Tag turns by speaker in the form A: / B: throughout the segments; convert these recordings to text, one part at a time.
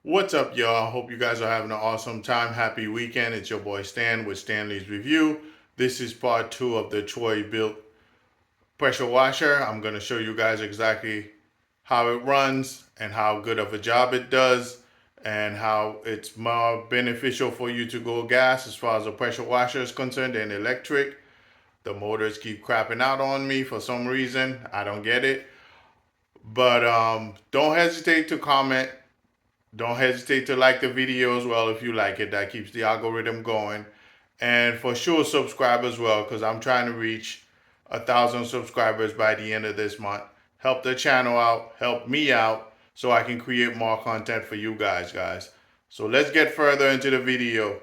A: What's up, y'all? Hope you guys are having an awesome time. Happy weekend. It's your boy Stan with Stanley's Review. This is part two of the Troy-Bilt pressure washer. I'm going to show you guys exactly how it runs and how good of a job it does and how it's more beneficial for you to go gas as far as a pressure washer is concerned than electric. The motors keep crapping out on me for some reason. I don't get it. But don't hesitate to comment. Don't hesitate to like the video as well if you like it. That keeps the algorithm going. And for sure, subscribe as well because I'm trying to reach 1,000 subscribers by the end of this month. Help the channel out, help me out so I can create more content for you guys. So let's get further into the video.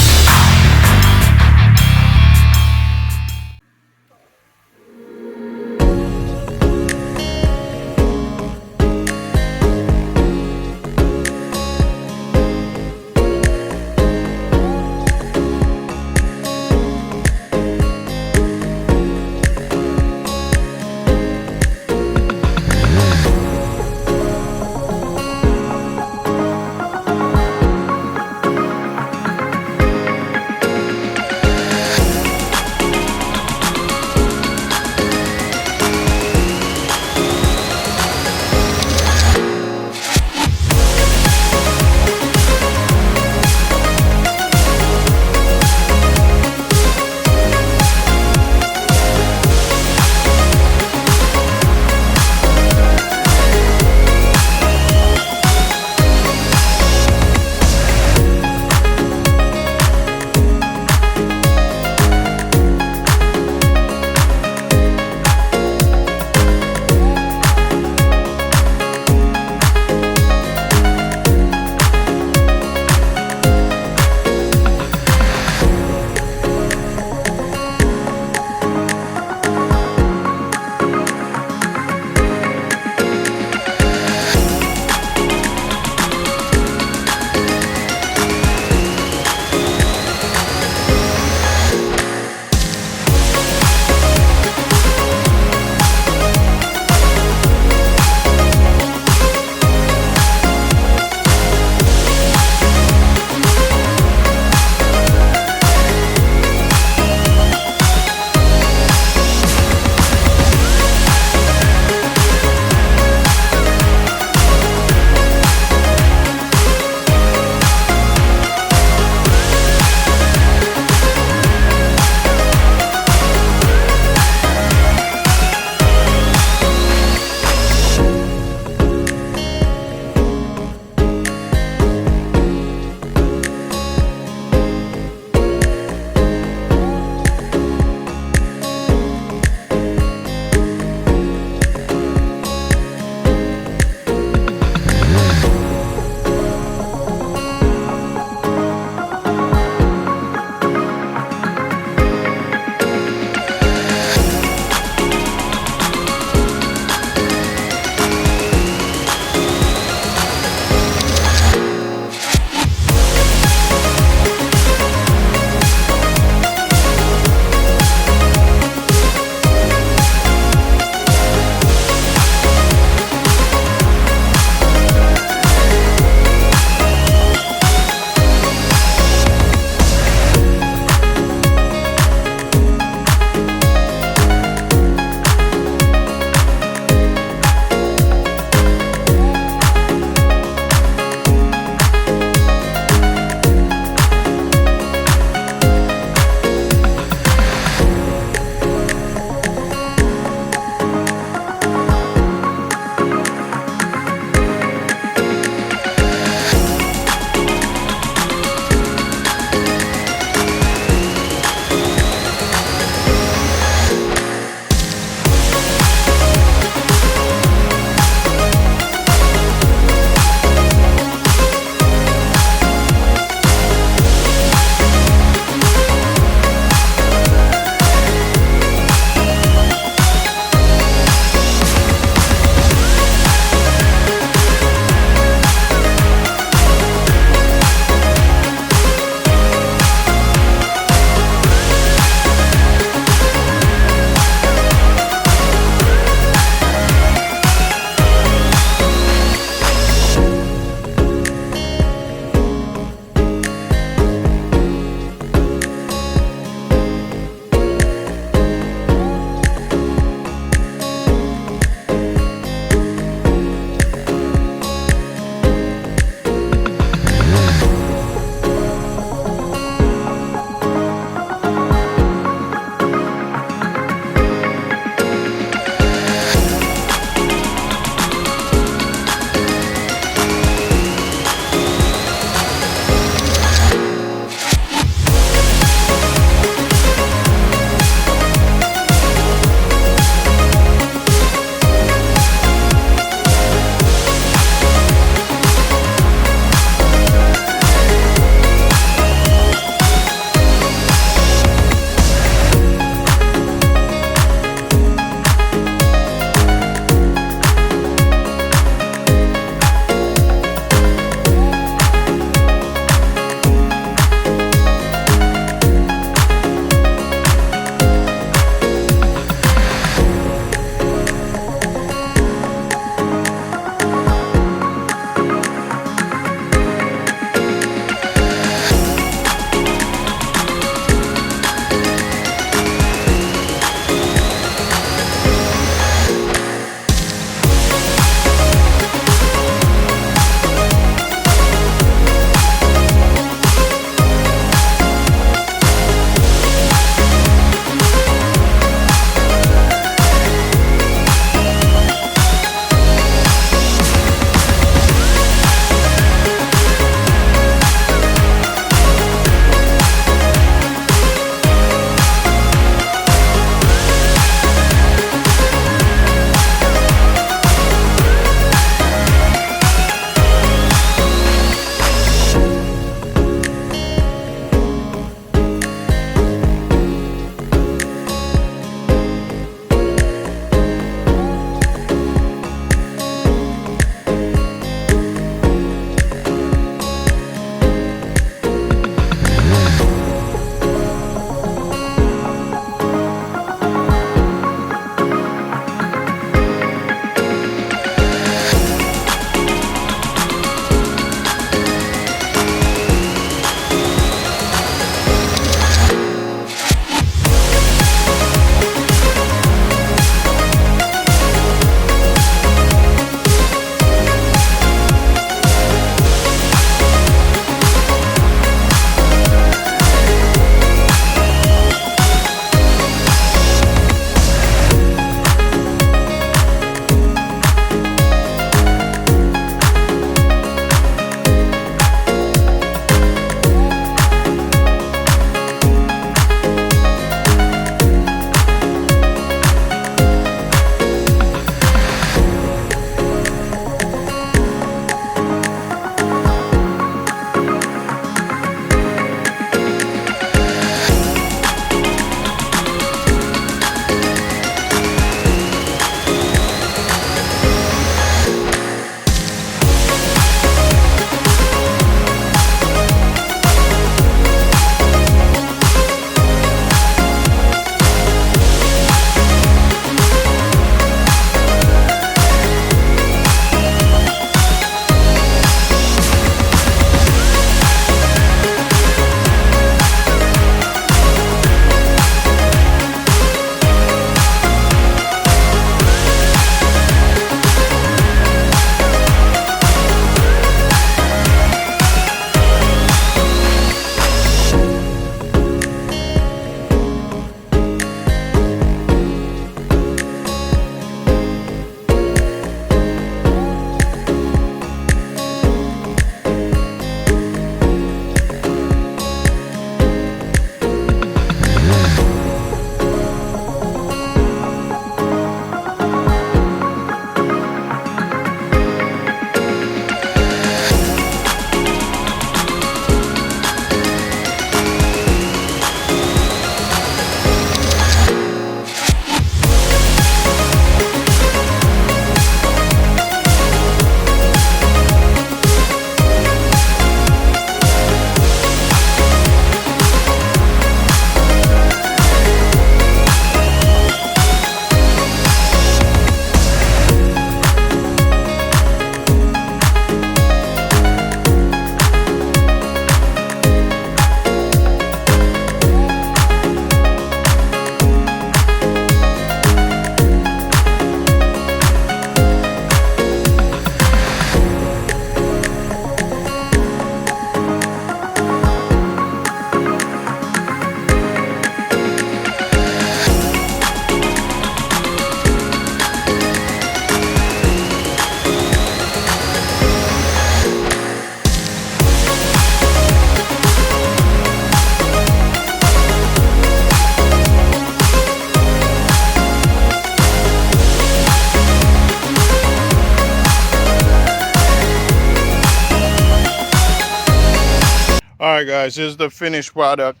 A: Alright guys, here's the finished product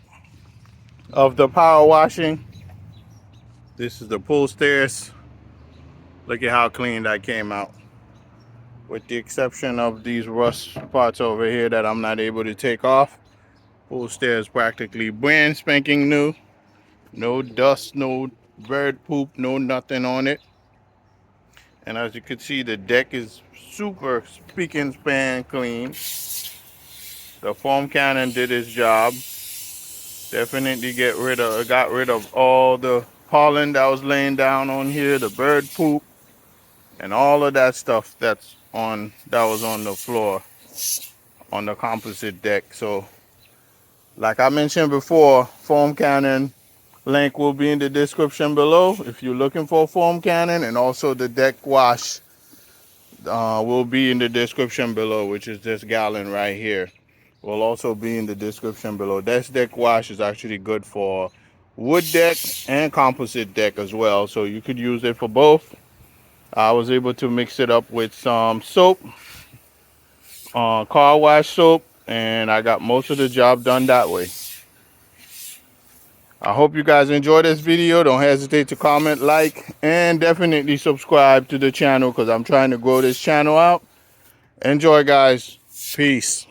A: of the power washing. This is the pull stairs. Look at how clean that came out. With the exception of these rust parts over here that I'm not able to take off. Pull stairs practically brand spanking new. No dust, no bird poop, no nothing on it. And as you can see, the deck is super spick and span clean. The foam cannon did its job. Definitely got rid of all the pollen that was laying down on here, the bird poop, and all of that stuff that was on the floor on the composite deck. So like I mentioned before, foam cannon link will be in the description below if you're looking for a foam cannon, and also the deck wash will be in the description below, which is this gallon right here. Will also be in the description below. This deck wash is actually good for wood deck and composite deck as well, so you could use it for both. I was able to mix it up with some soap, car wash soap, and I got most of the job done that way. I hope you guys enjoyed this video. Don't hesitate to comment, like, and definitely subscribe to the channel because I'm trying to grow this channel out. Enjoy guys. Peace.